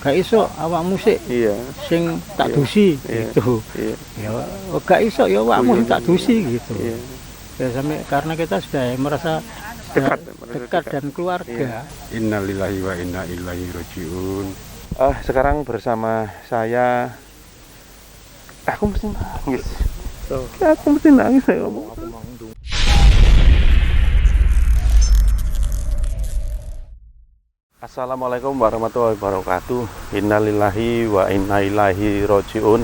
gak iso awakmu sik sing tak dusi gitu. Ya gak iso ya awakmu sing tak dusi gitu. Ya sampai karena kita sudah merasa dekat dan keluarga. Innalillahi wa inna ilaihi rajiun. Sekarang bersama saya, aku mesti nangis. Aku mesti nangis saya ngomong. Assalamualaikum warahmatullahi wabarakatuh. Innalillahi wa inna ilaihi rajiun.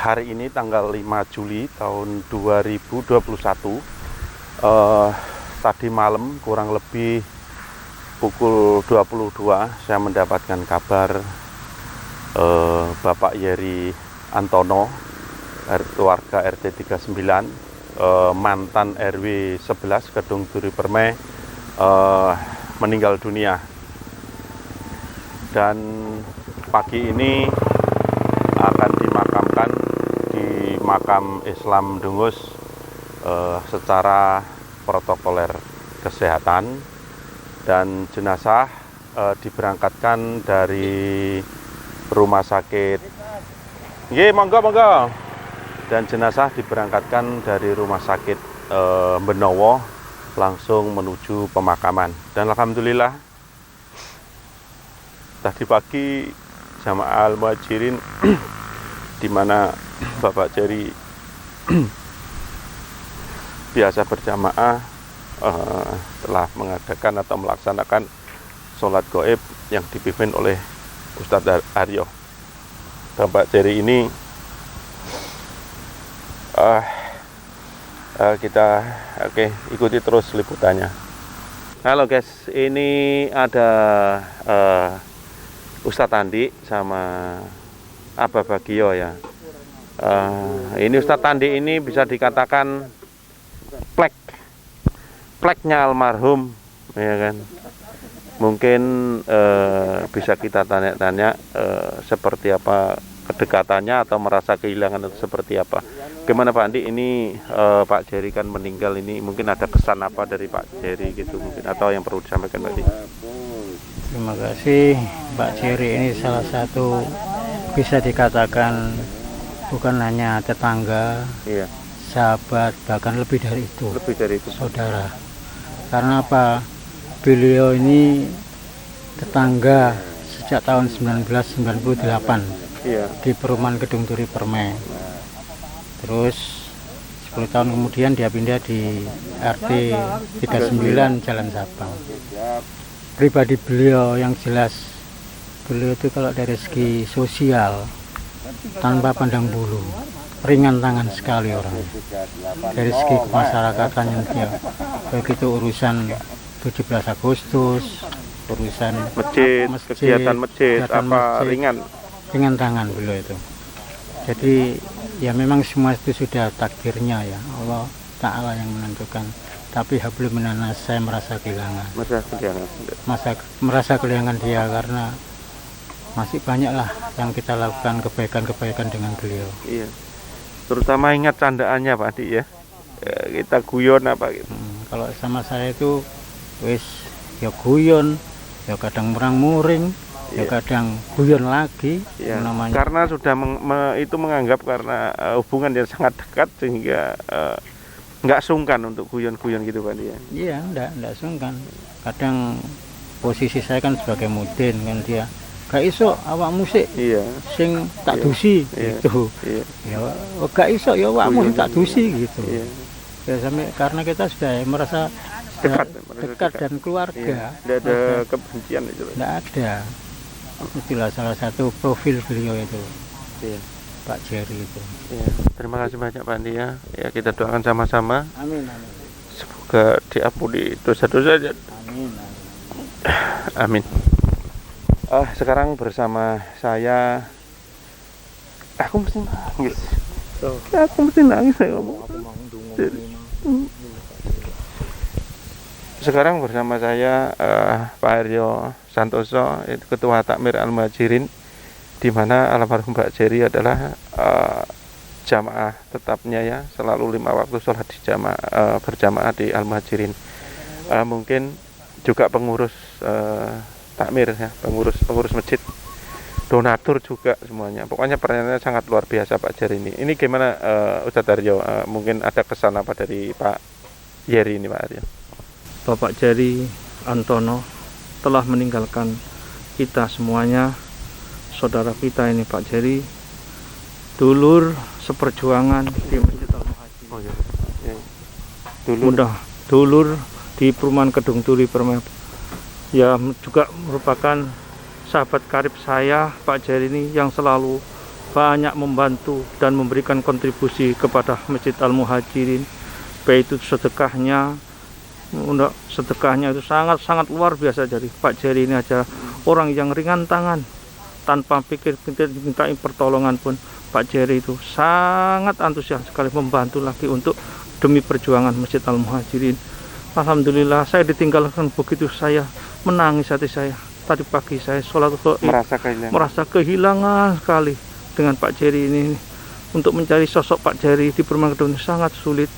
Hari ini tanggal 5 Juli tahun 2021. Tadi malam kurang lebih pukul 22 saya mendapatkan kabar Bapak Yeri Antono, warga RT 39, mantan RW 11 Kedung Duri Permai, meninggal dunia. Dan pagi ini akan dimakamkan di makam Islam Dungus secara protokoler kesehatan, dan jenazah diberangkatkan dari rumah sakit. Monggo. Dan jenazah diberangkatkan dari rumah sakit Benowo langsung menuju pemakaman. Dan alhamdulillah tadi pagi jamaah Al-Muhajirin di mana Bapak Jerry biasa berjamaah telah mengadakan atau melaksanakan sholat gaib yang dipimpin oleh Ustadz Aryo. Bapak Jerry ini kita ikuti terus liputannya. Halo guys, ini ada Ustadz Andi sama Abah Bagio ya. Ini Ustadz Andi ini bisa dikatakan pleknya almarhum, ya kan. Mungkin bisa kita tanya-tanya seperti apa kedekatannya atau merasa kehilangan atau seperti apa. Gimana Pak Andi, ini Pak Jerry kan meninggal, ini mungkin ada pesan apa dari Pak Jerry gitu mungkin, atau yang perlu disampaikan Pak Andi? Terima kasih. Pak Jerry ini salah satu bisa dikatakan bukan hanya tetangga, sahabat, bahkan lebih dari itu, saudara. Karena apa? Beliau ini tetangga sejak tahun 1998 di perumahan Kedung Duri Permai. Terus 10 tahun kemudian dia pindah di RT 39 Jalan Sabang. Pribadi beliau yang jelas, beliau itu kalau dari segi sosial tanpa pandang bulu, ringan tangan sekali orangnya. Dari segi kemasyarakatan dia, begitu urusan 17 Agustus, urusan masjid, kegiatan masjid, ringan tangan beliau itu. Jadi ya memang semua itu sudah takdirnya ya, Allah Ta'ala yang menentukan. Tapi hablum minanas, saya merasa kehilangan. Merasa kehilangan dia karena masih banyak lah yang kita lakukan kebaikan-kebaikan dengan beliau. Iya. Terutama ingat candaannya Pak Adi ya. Kita guyon apa gitu. Kalau sama saya itu wis ya guyon, ya kadang muring, ya kadang guyon lagi namanya. Karena sudah itu menganggap karena hubungan yang sangat dekat sehingga nggak sungkan untuk guyon-guyon gitu Pak dia. Iya, enggak sungkan. Kadang posisi saya kan sebagai mudin kan, dia gak iso awakmu sik sing tak dusi gitu. Ya gak iso ya awakmu sing tak dusi gitu. Ya sampai karena kita sudah merasa dekat dan keluarga. Tidak ada kebencian itu. Tidak ada. Itulah salah satu profil beliau itu. Pak Jerry itu. Terima kasih banyak Pak Andi ya. Ya kita doakan sama-sama. Amin. Semoga diampuni dosa-dosanya. Amin. Sekarang bersama saya, aku mesti nangis. Saya ngomong. Sekarang bersama saya Pak Aryo Santoso, Ketua Takmir Al-Muhajirin, di mana almarhum Pak Jerry adalah jamaah tetapnya ya, selalu 5 waktu sholat di berjamaah di Al-Muhajirin. Mungkin juga pengurus takmir ya, pengurus masjid, donatur juga semuanya. Pokoknya pernyataannya sangat luar biasa Pak Jerry ini. Ini gimana Ustadz Aryo? Mungkin ada kesan apa dari Pak Jerry ini Pak Aryo? Bapak Jerry Antono telah meninggalkan kita semuanya, saudara kita ini Pak Jerry, dulur seperjuangan di Masjid Al-Muhajirin. Oh, ya. Ya. Dulur di Perumahan Kedung Turi Permai. Ya, juga merupakan sahabat karib saya Pak Jerry ini yang selalu banyak membantu dan memberikan kontribusi kepada Masjid Al-Muhajirin, baik itu sedekahnya itu sangat luar biasa. Jadi Pak Jerry ini aja orang yang ringan tangan, tanpa pikir dimintai pertolongan pun Pak Jerry itu sangat antusias sekali membantu lagi untuk demi perjuangan Masjid Al-Muhajirin. Alhamdulillah saya ditinggalkan begitu, saya menangis hati saya. Tadi pagi saya sholat merasa kehilangan sekali dengan Pak Jerry ini. Untuk mencari sosok Pak Jerry di Perumahan Kedung sangat sulit.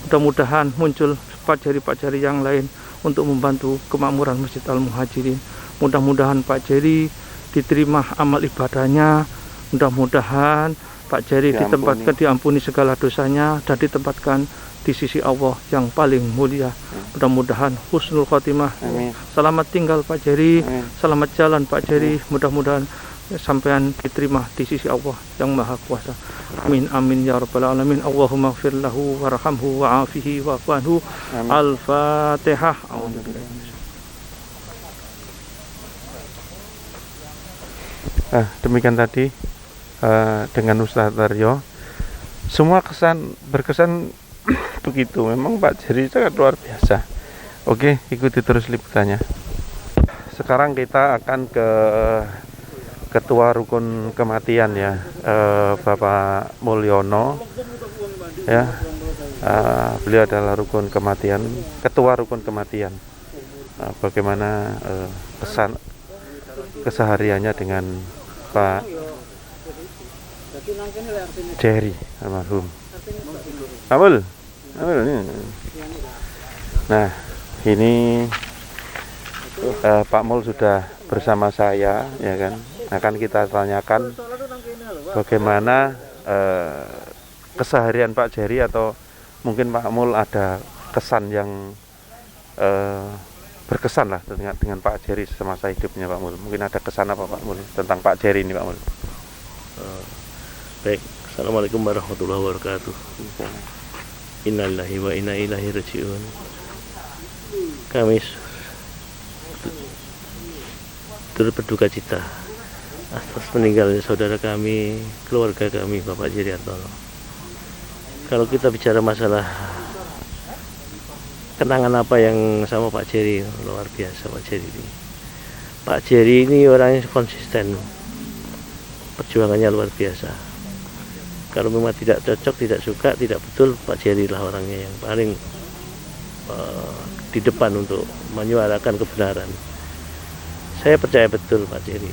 Mudah-mudahan muncul Pak Jerry yang lain untuk membantu kemakmuran Masjid Al-Muhajirin. Mudah-mudahan Pak Jerry diterima amal ibadahnya. Mudah-mudahan Pak Jerry ditempatkan, diampuni segala dosanya dan ditempatkan di sisi Allah yang paling mulia. Mudah-mudahan husnul khotimah. Amin. Selamat tinggal Pak Jerry. Amin. Selamat jalan Pak Jerry. Mudah-mudahan sampean diterima di sisi Allah yang Maha Kuasa. Amin amin ya rabbal alamin. Allahumma ighfir lahu warhamhu wa'afihi wa'fu anhu. Al-Fatihah. Demikian tadi dengan Ustadz Aryo. Semua berkesan begitu. Memang Pak Jerry sangat luar biasa. Oke, ikuti terus liputannya. Sekarang kita akan ke Ketua Rukun Kematian ya, Bapak Mulyono ya. Beliau adalah rukun kematian, Ketua Rukun Kematian. Bagaimana kesan kesehariannya dengan Pak Jerry almarhum. Amul. Nah, ini Pak Mul sudah bersama saya, ya kan? Akan kita tanyakan bagaimana keseharian Pak Jerry, atau mungkin Pak Mul ada kesan yang berkesan lah dengan Pak Jerry semasa hidupnya Pak Mul. Mungkin ada kesan apa Pak Mul tentang Pak Jerry ini Pak Mul? Baik, Assalamualaikum warahmatullahi wabarakatuh. Innalillahi wa inna ilaihi raji'un. Kami turut berduka cita atas meninggalnya saudara kami, keluarga kami, Bapak Jerry Antono. Kalau kita bicara masalah kenangan apa yang sama Pak Jerry, luar biasa Pak Jerry ini. Pak Jerry ini orangnya konsisten, perjuangannya luar biasa. Kalau memang tidak cocok, tidak suka, tidak betul, Pak Jerry lah orangnya yang paling di depan untuk menyuarakan kebenaran. Saya percaya betul Pak Jerry.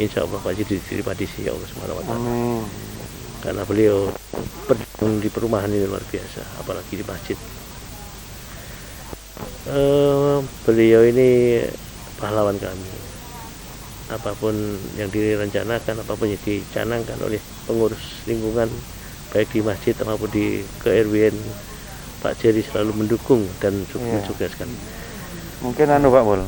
Insya Allah Pak Jerry diterima di sisi Allah Subhanahu wa Ta'ala. Karena beliau di perumahan ini luar biasa, apalagi di masjid. Beliau ini pahlawan kami. Apapun yang direncanakan, apapun yang dicanangkan oleh pengurus lingkungan, baik di masjid maupun di ke-RW-an, Pak Jerry selalu mendukung dan mensukseskan. Mungkin Pak Mul,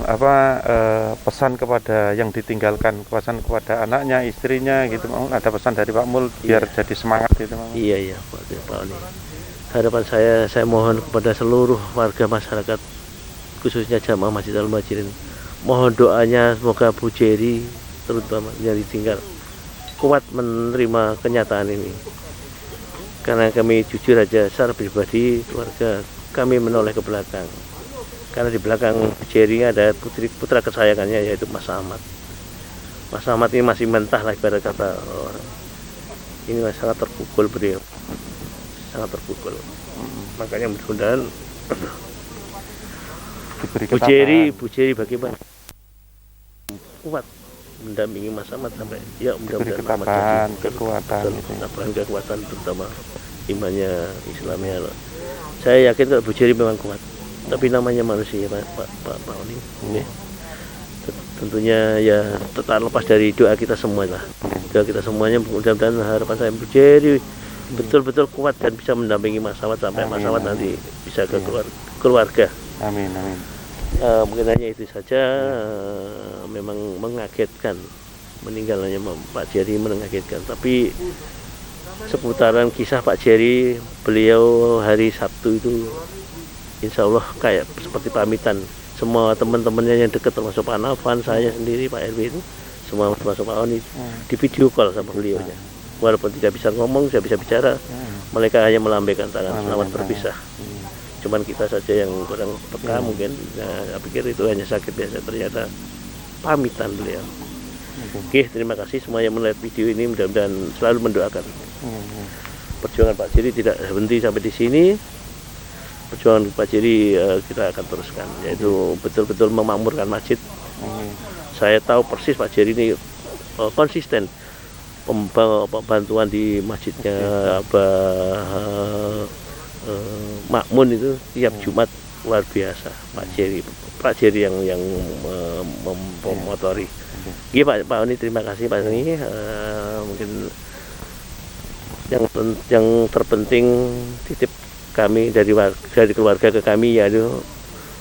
pesan kepada yang ditinggalkan, pesan kepada anaknya, istrinya gitu, ada pesan dari Pak Mul biar jadi semangat gitu Pak Mul? Iya Pak Oni. Harapan saya mohon kepada seluruh warga masyarakat, khususnya jamaah Masjid Al-Muhajirin, mohon doanya semoga Bu Jerry terutama yang ditinggal kuat menerima kenyataan ini. Karena kami jujur aja secara pribadi, keluarga kami menoleh ke belakang. Karena di belakang Bu Jerry ada putra kesayangannya, yaitu Mas Ahmad. Mas Ahmad ini masih mentah lah ibarat kata orang. Ini sangat terpukul beliau, sangat terpukul. Makanya mudah-mudahan Bu Jerry bagaimana kuat mendampingi Mas Ahmad sampai mudah-mudahan kekuatan terutama imannya, Islamnya. Saya yakin kalau Bu Jerry memang kuat, tapi namanya manusia Pak Oni. tentunya ya tak lepas dari doa kita semua lah. Doa kita semuanya, mudah-mudahan harapan saya Bu Jerry betul-betul kuat dan bisa mendampingi Mas Samad sampai Mas Samad nanti bisa ke keluarga. Amin, amin. Mungkin hanya itu saja. Memang mengagetkan meninggalnya Pak Jerry, mengagetkan, tapi seputaran kisah Pak Jerry, beliau hari Sabtu itu insya Allah kayak seperti pamitan. Semua teman-temannya yang dekat termasuk Pak Nafan, saya sendiri, Pak RW itu semua termasuk Pak Oni di video call sama beliaunya. Walaupun tidak bisa ngomong, tidak bisa bicara, mereka hanya melambaikan tangan selamat berpisah. Cuman kita saja yang kurang peka mungkin. Saya pikir itu hanya sakit biasa, ternyata pamitan beliau. Oke, terima kasih semua yang melihat video ini, mudah-mudahan selalu mendoakan. Perjuangan Pak Jerry tidak berhenti sampai di sini. Perjuangan Pak Jerry kita akan teruskan, yaitu betul-betul memakmurkan masjid. Saya tahu persis Pak Jerry ini konsisten bantuan di masjidnya Makmun itu tiap Jumat luar biasa Pak Jerry yang memotori. Iya Pak Oni, terima kasih Pak Oni. Mungkin yang terpenting titip kami dari keluarga ke kami, yaitu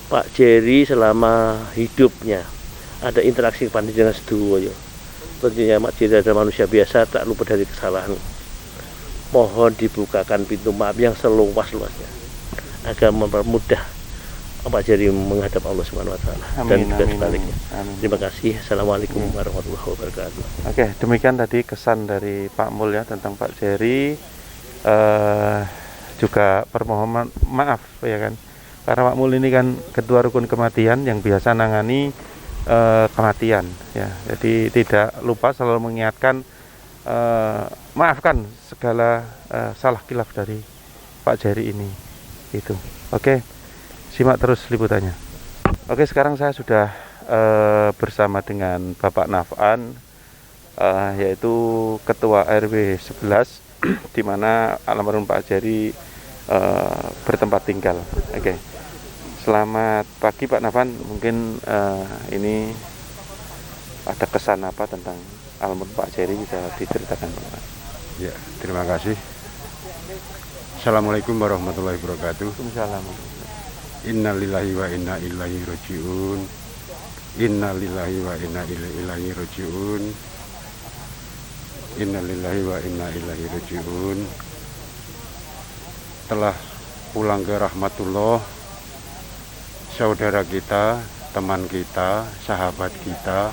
Pak Jerry selama hidupnya ada interaksi dengan sedoyo. Tentunya Pak Jerry adalah manusia biasa, tak lupa dari kesalahan. Mohon dibukakan pintu maaf yang seluas-luasnya agar mempermudah Pak Jerry menghadap Allah Subhanahu wa taala dan juga sebaliknya. Terima kasih. Assalamualaikum warahmatullahi wabarakatuh. Oke, demikian tadi kesan dari Pak Mul ya tentang Pak Jerry. Juga permohonan maaf ya kan, karena Pak Mul ini kan ketua rukun kematian yang biasa nangani kematian ya, jadi tidak lupa selalu mengingatkan, maafkan segala salah kilaf dari Pak Jerry ini itu. Oke, simak terus liputannya. Oke, sekarang saya sudah bersama dengan Bapak Nafan, yaitu Ketua RW 11 di mana almarhum Pak Jerry bertempat tinggal. Oke, selamat pagi Pak Nafan. Mungkin ini ada kesan apa tentang almarhum Pak Jerry, bisa diceritakan Pak? Ya, terima kasih. Assalamualaikum warahmatullahi wabarakatuh. Waalaikumsalam. Innalillahi wa inna ilaihi rajiun. Innalillahi wa inna ilaihi rajiun. Innalillahi wa inna ilaihi rajiun. Telah pulang ke rahmatullah saudara kita, teman kita, sahabat kita,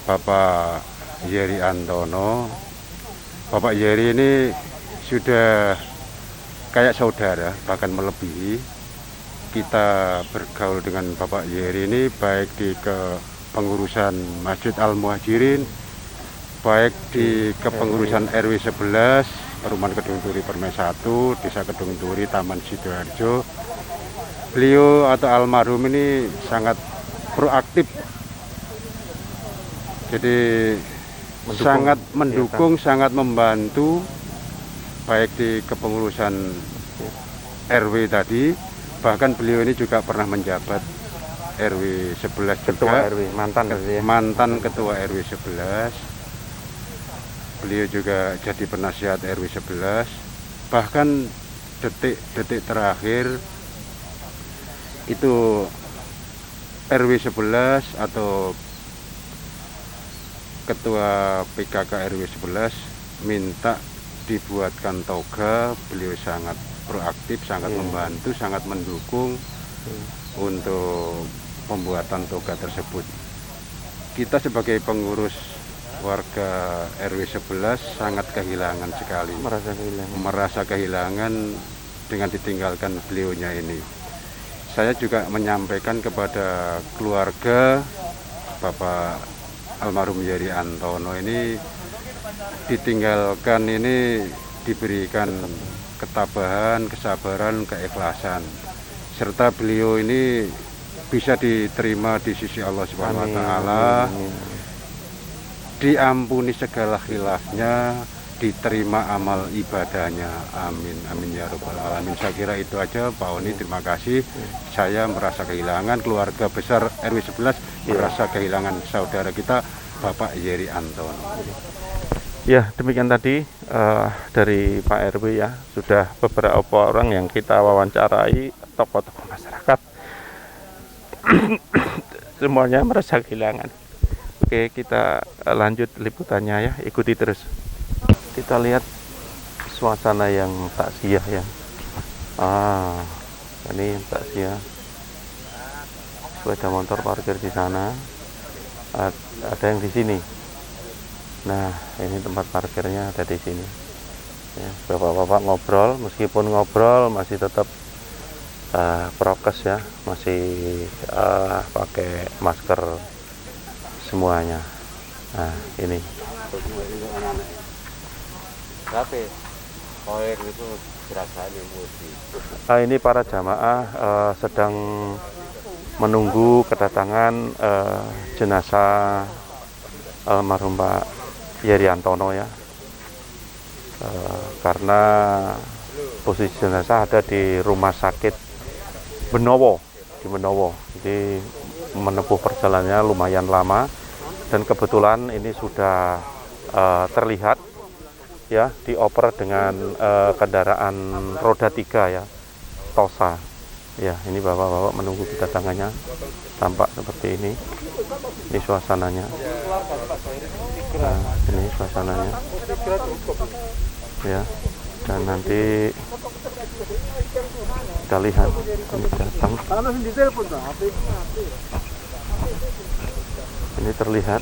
Bapak Jerry Antono. Bapak Jerry ini sudah kayak saudara, bahkan melebihi. Kita bergaul dengan Bapak Jerry ini baik di kepengurusan Masjid Al-Muhajirin, baik di kepengurusan RW 11 Perumahan Kedung Turi Permai 1, Desa Kedung Turi, Taman Sidoarjo. Beliau atau almarhum ini sangat proaktif, jadi sangat mendukung, sangat membantu, baik di kepengurusan RW tadi. Bahkan beliau ini juga pernah menjabat RW 11 Ketua juga, RW, mantan Ketua RW 11. Beliau juga jadi penasihat RW 11. Bahkan detik-detik terakhir itu RW 11 atau Ketua PKK RW 11 minta dibuatkan toga. Beliau sangat proaktif, sangat membantu, sangat mendukung untuk pembuatan toga tersebut. Kita sebagai pengurus warga RW 11 sangat kehilangan sekali, merasa kehilangan dengan ditinggalkan beliaunya ini. Saya juga menyampaikan kepada keluarga Bapak almarhum Jerry Antono ini, ditinggalkan ini diberikan ketabahan, kesabaran, keikhlasan, serta beliau ini bisa diterima di sisi Allah Subhanahu wa taala, diampuni segala khilafnya, diterima amal ibadahnya. Amin, amin ya robbal alamin. Saya kira itu aja Pak Oni, terima kasih. Saya merasa kehilangan keluarga besar RW 11, merasa kehilangan saudara kita Bapak Yeri Antono. Ya, demikian tadi dari Pak RW ya, sudah beberapa orang yang kita wawancarai, tokoh-tokoh masyarakat. Semuanya merasa kehilangan. Oke, kita lanjut liputannya ya, ikuti terus. Kita lihat suasana yang takziah ya. Ini takziah. Sepeda motor parkir di sana. Ada yang di sini. Nah, ini tempat parkirnya ada di sini. Ya, bapak-bapak ngobrol, meskipun ngobrol masih tetap prokes ya, masih pakai masker semuanya. Nah, ini. Ini para jamaah sedang menunggu kedatangan jenazah almarhum Pak Yeri Antono ya, karena posisi jenazah ada di rumah sakit Benowo, di Benowo. Jadi menempuh perjalanannya lumayan lama, dan kebetulan ini sudah terlihat ya, dioper dengan kendaraan roda 3 ya, Tosa ya. Ini bapak-bapak menunggu kedatangannya, tampak seperti ini suasananya. Nah, ini suasananya ya, dan nanti kita lihat ini datang. Ini terlihat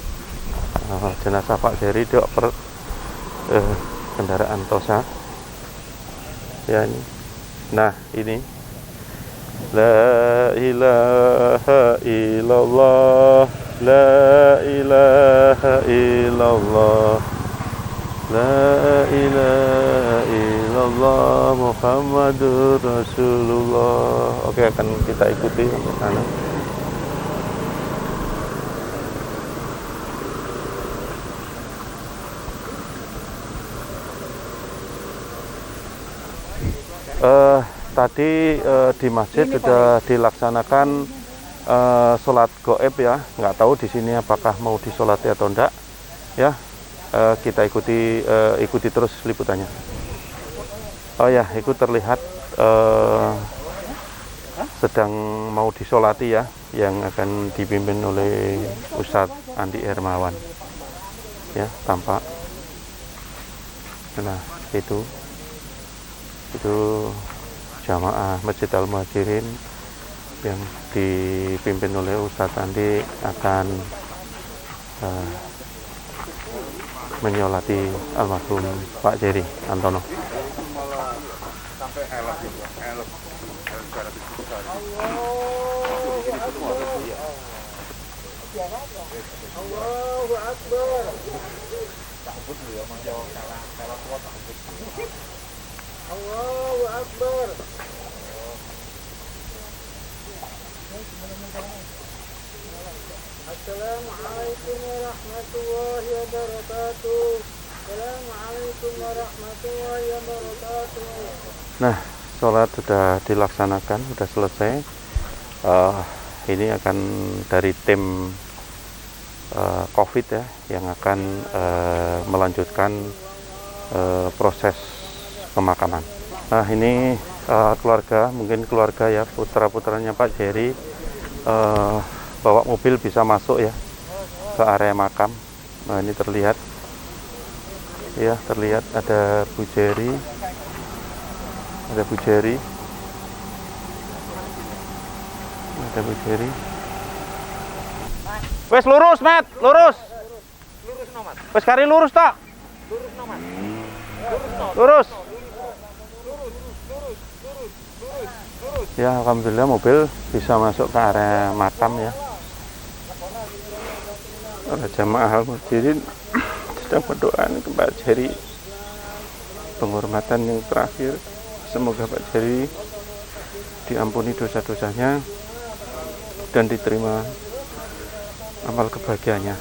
jenazah Pak Yeri dioper kendaraan Tosa ya ini. Nah, ini la ilaha illallah, la ilaha illallah, la ilaha illallah Muhammadur Rasulullah. Oke, akan kita ikuti sampai sana. Tadi di masjid sudah dilaksanakan sholat goib ya. Nggak tahu di sini apakah mau disolati atau enggak ya. Kita ikuti terus liputannya. Oh ya, itu terlihat sedang mau disolati ya, yang akan dipimpin oleh Ustadz Andi Hermawan ya, tampak. Nah, itu jamaah Masjid Al-Muhajirin yang dipimpin oleh Ustadz Andi akan menyolati almarhum Pak Yeri Antono. Allahu Akbar. Allahu Akbar. Assalamualaikum warahmatullahi wabarakatuh. Assalamualaikum warahmatullahi wabarakatuh. Nah, sholat sudah dilaksanakan, sudah selesai. Ini akan dari tim COVID ya, yang akan melanjutkan proses pemakaman. Nah, ini keluarga, mungkin keluarga ya, putra-putranya Pak Yeri bawa mobil bisa masuk ya ke area makam. Nah, ini terlihat ya, terlihat ada Bu Yeri, ada Bu Yeri, ada Bu Yeri. Wes lurus, Mat, lurus. Lurus no, Mat. Wes kari lurus tak? Lurus no, Mat. Lurus. Ya, alhamdulillah mobil bisa masuk ke area makam ya. Para jamaah Al-Muhajirin sedang berdoa ke Pak Yeri, penghormatan yang terakhir. Semoga Pak Yeri diampuni dosa-dosanya dan diterima amal kebahagiaannya.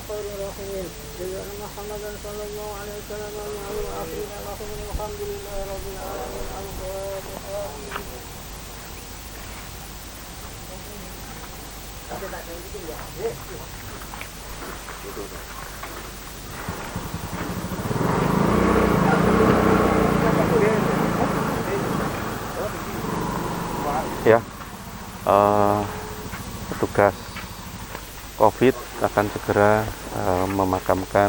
خير الراحمين سيدنا محمد صلى الله عليه وسلم وآخرين الراحمين والحمد لله رب العالمين. Ya, petugas COVID akan segera memakamkan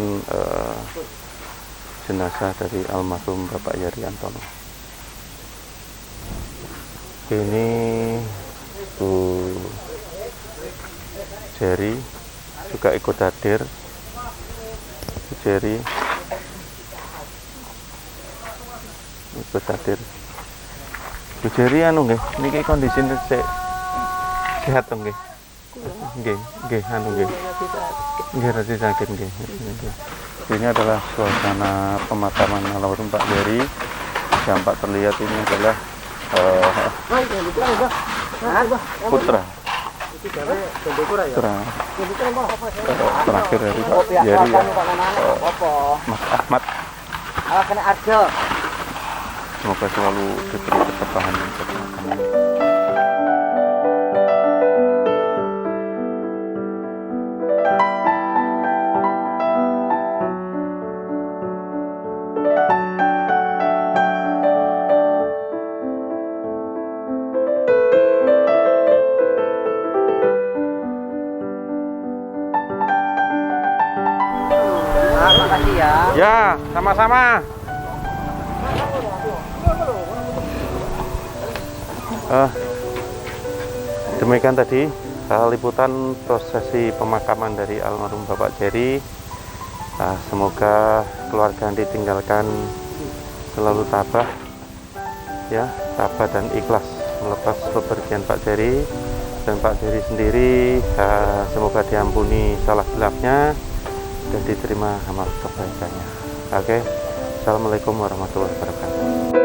jenazah dari almarhum Bapak Yeri Antono. Ini Bu Jerry juga ikut hadir. Bu Jerry ikut hadir. Bu Jerry anu nggih, niki kondisine sehat to nggih. Nggih, anu nggih. Nggih rada sakit nggih. Ini adalah suasana pemakaman almarhum Pak Jerry. Yang Pak terlihat ini adalah putra terakhir dari Pak Jerry ya, Mas Ahmad. Semoga selalu diberi ketabahan dan kekuatan. Makasih ya. Ya, sama-sama. Demikian tadi liputan prosesi pemakaman dari almarhum Bapak Jerry. Semoga keluarga yang ditinggalkan selalu tabah, ya, tabah dan ikhlas melepas bepergian Pak Jerry, dan Pak Jerry sendiri semoga diampuni salah silapnya dan diterima amal kebaikannya. Oke, assalamualaikum warahmatullahi wabarakatuh.